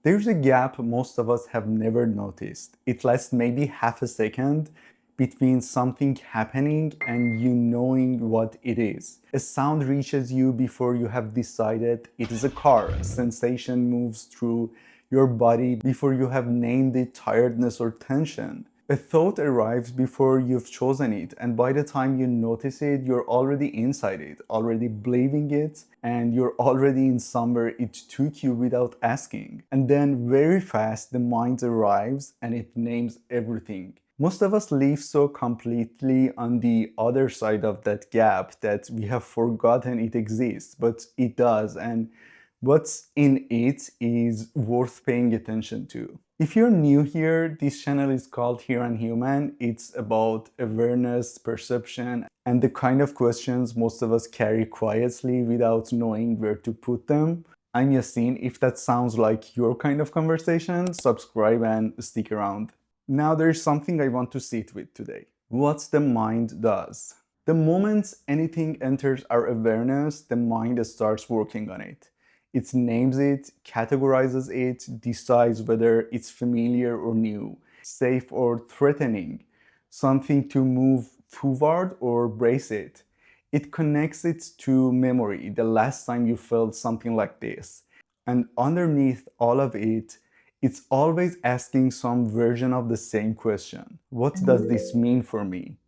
There's a gap most of us have never noticed. It lasts maybe half a second between something happening and you knowing what it is. A sound reaches you before you have decided it is a car. A sensation moves through your body before you have named it tiredness or tension. A thought arrives before you've chosen it, and by the time you notice it, you're already inside it, already believing it, and you're already in somewhere it took you without asking. And then very fast, the mind arrives and it names everything. Most of us live so completely on the other side of that gap that we have forgotten it exists, but it does, and what's in it is worth paying attention to. If you're new here, this channel is called Here and Human. It's about awareness, perception, and the kind of questions most of us carry quietly without knowing where to put them. I'm Yassine. If that sounds like your kind of conversation, subscribe and stick around. Now there's something I want to sit with today. What the mind does. The moment anything enters our awareness, the mind starts working on it. It names it, categorizes it, decides whether it's familiar or new, safe or threatening, something to move toward or brace it. It connects it to memory, the last time you felt something like this. And underneath all of it, it's always asking some version of the same question. What does this mean for me?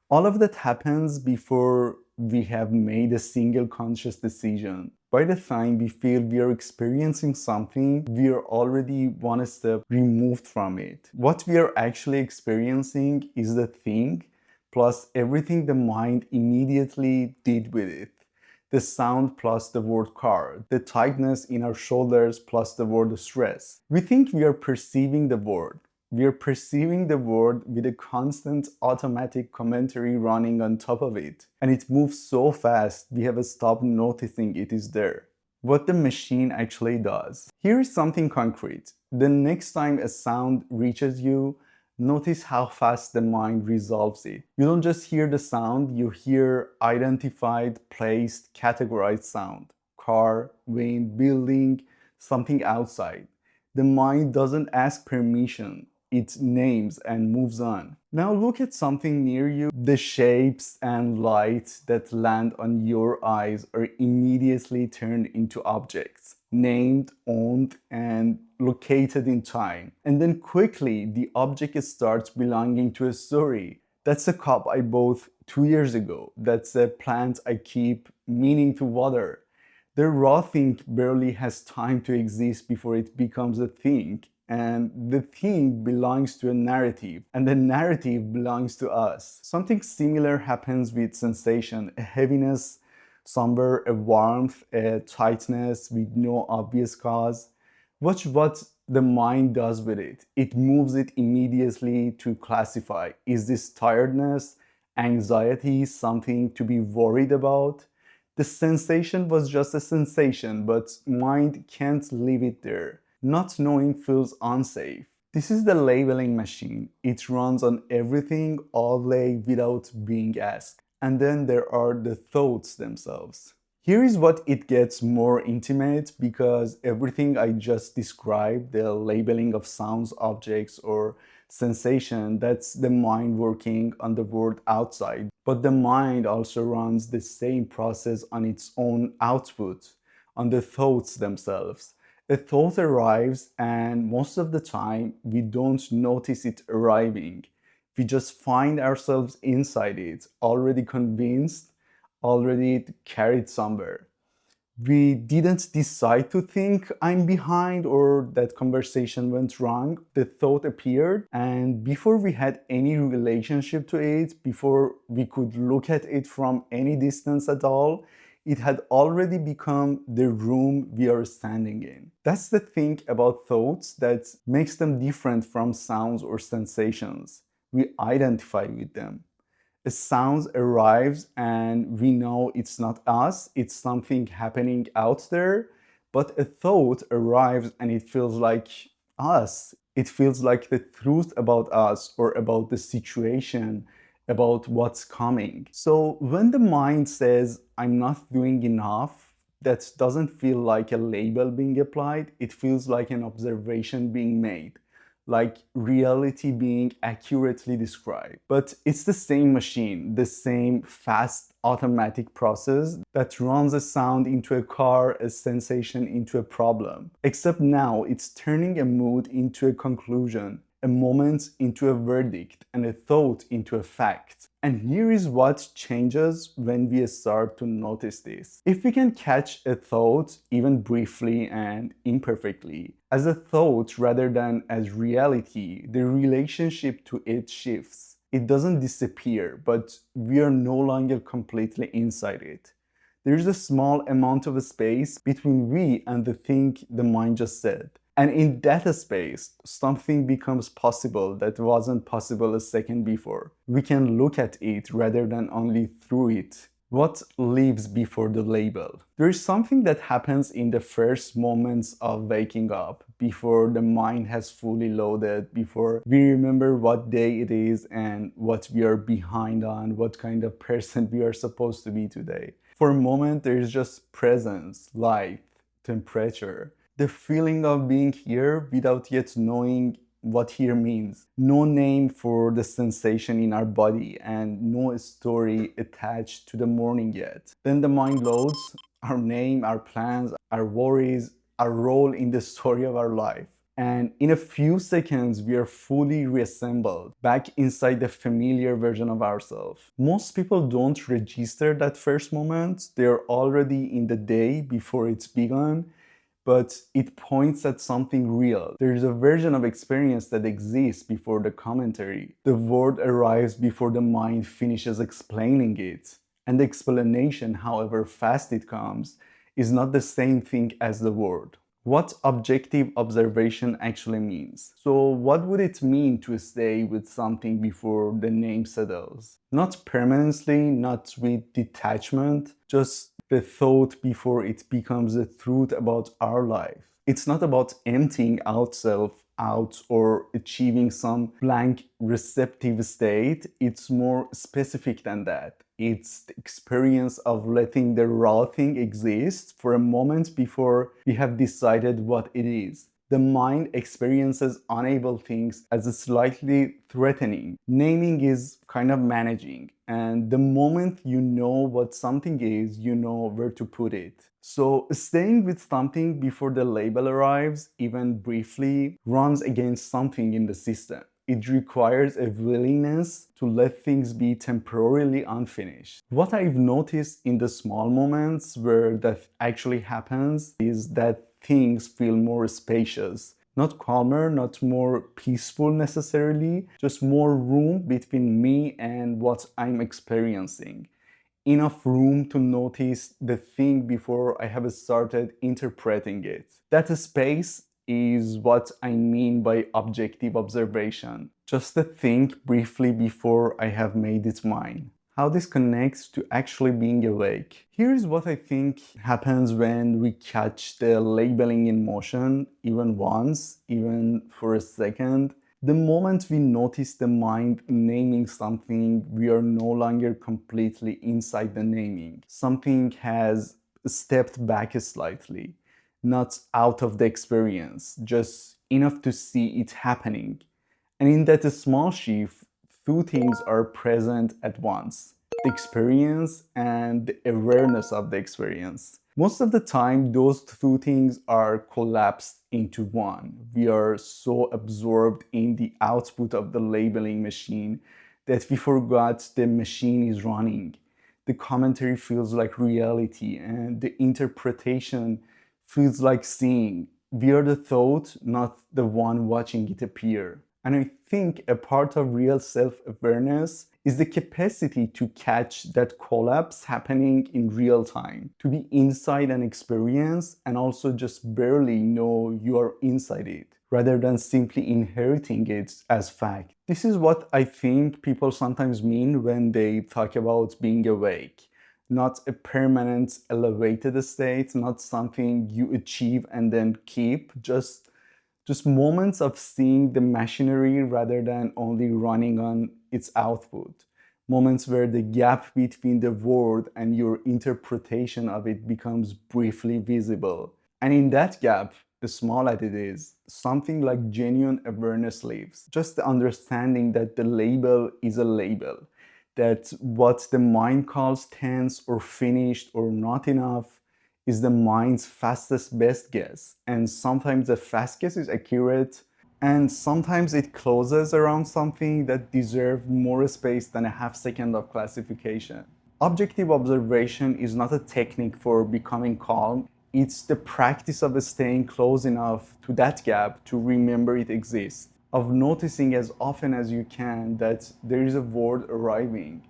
All of that happens before we have made a single conscious decision. By the time we feel we are experiencing something, we are already one step removed from it. What we are actually experiencing is the thing plus everything the mind immediately did with it. The sound plus the word car, the tightness in our shoulders plus the word stress. We think we are perceiving the word. We are perceiving the word with a constant automatic commentary running on top of it. And it moves so fast, we have stopped noticing it is there. What the machine actually does. Here is something concrete. The next time a sound reaches you, notice how fast the mind resolves it. You don't just hear the sound, you hear identified, placed, categorized sound. Car, wind, building, something outside. The mind doesn't ask permission. It names and moves on. Now look at something near you. The shapes and light that land on your eyes are immediately turned into objects, named, owned, and located in time. And then quickly, the object starts belonging to a story. That's a cup I bought 2 years ago. That's a plant I keep meaning to water. The raw thing barely has time to exist before it becomes a thing. And the thing belongs to a narrative, and the narrative belongs to us. Something similar happens with sensation, a heaviness, somber, a warmth, a tightness with no obvious cause. Watch what the mind does with it. It moves it immediately to classify. Is this tiredness, anxiety, something to be worried about? The sensation was just a sensation, but mind can't leave it there. Not knowing feels unsafe. This is the labeling machine. It runs on everything all day without being asked. And then there are the thoughts themselves. Here is what it gets more intimate because everything I just described, the labeling of sounds, objects, or sensation, that's the mind working on the world outside. But the mind also runs the same process on its own output, on the thoughts themselves. A thought arrives, and most of the time, we don't notice it arriving. We just find ourselves inside it, already convinced, already carried somewhere. We didn't decide to think I'm behind or that conversation went wrong. The thought appeared, and before we had any relationship to it, before we could look at it from any distance at all, it had already become the room we are standing in. That's the thing about thoughts that makes them different from sounds or sensations. We identify with them. A sound arrives and we know it's not us, it's something happening out there, but a thought arrives and it feels like us. It feels like the truth about us or about the situation, about what's coming. So when the mind says, I'm not doing enough, that doesn't feel like a label being applied, it feels like an observation being made, like reality being accurately described. But it's the same machine, the same fast automatic process that runs a sound into a car, a sensation into a problem. Except now it's turning a mood into a conclusion, a moment into a verdict, and a thought into a fact. And here is what changes when we start to notice this. If we can catch a thought, even briefly and imperfectly, as a thought rather than as reality, the relationship to it shifts. It doesn't disappear, but we are no longer completely inside it. There is a small amount of space between we and the thing the mind just said. And in that space, something becomes possible that wasn't possible a second before. We can look at it rather than only through it. What lives before the label? There is something that happens in the first moments of waking up, before the mind has fully loaded, before we remember what day it is and what we are behind on, what kind of person we are supposed to be today. For a moment, there is just presence, light, temperature, the feeling of being here without yet knowing what here means. No name for the sensation in our body and no story attached to the morning yet. Then the mind loads our name, our plans, our worries, our role in the story of our life. And in a few seconds, we are fully reassembled back inside the familiar version of ourselves. Most people don't register that first moment. They're already in the day before it's begun, but it points at something real. There is a version of experience that exists before the commentary. The word arrives before the mind finishes explaining it. And the explanation, however fast it comes, is not the same thing as the word. What objective observation actually means. So what would it mean to stay with something before the name settles? Not permanently, not with detachment, just the thought before it becomes the truth about our life. It's not about emptying ourselves out or achieving some blank receptive state. It's more specific than that. It's the experience of letting the raw thing exist for a moment before we have decided what it is. The mind experiences unable things as slightly threatening. Naming is kind of managing, and the moment you know what something is, you know where to put it. So staying with something before the label arrives, even briefly, runs against something in the system. It requires a willingness to let things be temporarily unfinished. What I've noticed in the small moments where that actually happens is that things feel more spacious. Not calmer, not more peaceful necessarily, just more room between me and what I'm experiencing. Enough room to notice the thing before I have started interpreting it. That space is what I mean by objective observation. Just to think briefly before I have made it mine. How this connects to actually being awake. Here's what I think happens when we catch the labeling in motion, even once, even for a second. The moment we notice the mind naming something, we are no longer completely inside the naming. Something has stepped back slightly, not out of the experience, just enough to see it happening. And in that small shift, two things are present at once: the experience and the awareness of the experience. Most of the time, those two things are collapsed into one. We are so absorbed in the output of the labeling machine that we forgot the machine is running. The commentary feels like reality, and the interpretation feels like seeing. We are the thought, not the one watching it appear. And I think a part of real self-awareness is the capacity to catch that collapse happening in real time, to be inside an experience and also just barely know you are inside it, rather than simply inheriting it as fact. This is what I think people sometimes mean when they talk about being awake. Not a permanent elevated state, not something you achieve and then keep, just moments of seeing the machinery rather than only running on its output. moments where the gap between the word and your interpretation of it becomes briefly visible. And in that gap, small as it is, something like genuine awareness lives. Just the understanding that the label is a label, that what the mind calls tense or finished or not enough is the mind's fastest best guess. And sometimes the fast guess is accurate, and sometimes it closes around something that deserves more space than a half second of classification. Objective observation is not a technique for becoming calm, it's the practice of staying close enough to that gap to remember it exists, of noticing as often as you can that there is a word arriving,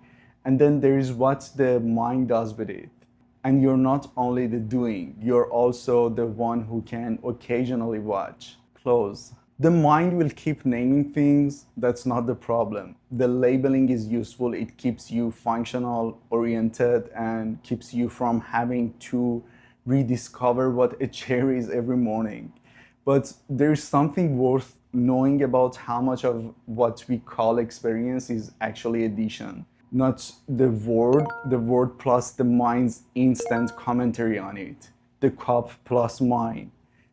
and then there is what the mind does with it. And you're not only the doing, you're also the one who can occasionally watch. Close. The mind will keep naming things, that's not the problem. The labeling is useful, it keeps you functional, oriented, and keeps you from having to rediscover what a chair is every morning. But there's something worth knowing about how much of what we call experience is actually addition, not the word plus the mind's instant commentary on it, the cup plus mine,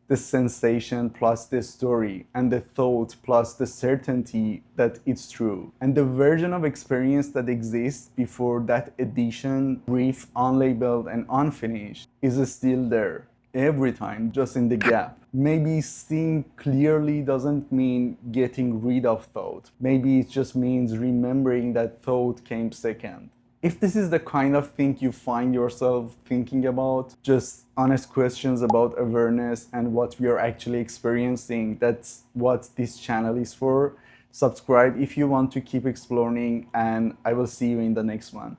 the sensation plus the story, and the thought plus the certainty that it's true. And the version of experience that exists before that addition, brief, unlabeled, and unfinished, is still there. Every time, just in the gap. Maybe seeing clearly doesn't mean getting rid of thought. Maybe it just means remembering that thought came second. If this is the kind of thing you find yourself thinking about, just honest questions about awareness and what we are actually experiencing, that's what this channel is for. Subscribe if you want to keep exploring, and I will see you in the next one.